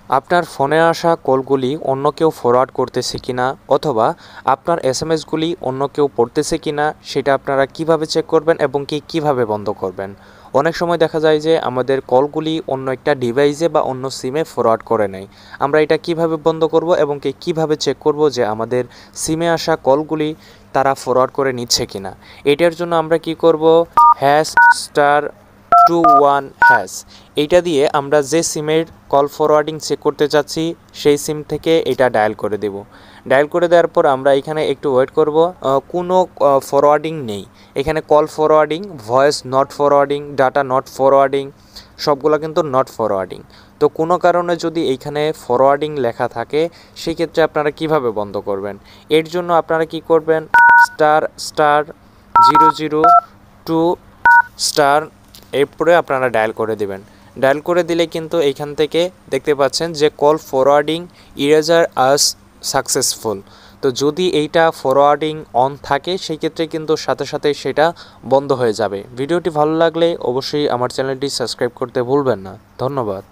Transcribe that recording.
আপনার ফোনে আসা কলগুলি অন্য কেউ ফরওয়ার্ড করতেছে কিনা অথবা আপনার এসএমএসগুলি অন্য কেউ পড়তেছে কিনা সেটা আপনারা কিভাবে চেক করবেন এবং কিভাবে বন্ধ করবেন। অনেক সময় দেখা যায় যে আমাদের কলগুলি অন্য একটা ডিভাইসে বা অন্য সিমে ফরওয়ার্ড করে নেয়। আমরা এটা কিভাবে বন্ধ করব এবং কিভাবে চেক করব যে আমাদের সিমে আসা কলগুলি তারা ফরওয়ার্ড করে নিচ্ছে কিনা। এটার জন্য আমরা কি করব, #21# এইটা দিয়ে আমরা যে সিমের কল ফরওয়ার্ডিং চেক করতে চাচ্ছি সেই সিম থেকে এটা ডায়াল করে দেব। ডায়াল করে দেওয়ার পর আমরা এখানে একটু ওয়েট করব। কোনো ফরওয়ার্ডিং নেই এখানে, call forwarding, voice not forwarding, data not forwarding, সবগুলো কিন্তু নট ফরওয়ার্ডিং। তো কোনো কারণে যদি এইখানে ফরওয়ার্ডিং লেখা থাকে সেক্ষেত্রে আপনারা কিভাবে বন্ধ করবেন। এর জন্য আপনারা কি করবেন, **002* এরপরে আপনারা ডায়াল করে দিবেন। ডায়াল করে দিলে কিন্তু এইখান থেকে দেখতে পাচ্ছেন যে কল ফরওয়ার্ডিং ইরেজার আস সাকসেসফুল। তো যদি এইটা ফরওয়ার্ডিং অন থাকে সেই ক্ষেত্রে কিন্তু সাথে সাথে সেটা বন্ধ হয়ে যাবে। ভিডিওটি ভালো লাগলে অবশ্যই আমার চ্যানেলটি সাবস্ক্রাইব করতে ভুলবেন না। ধন্যবাদ।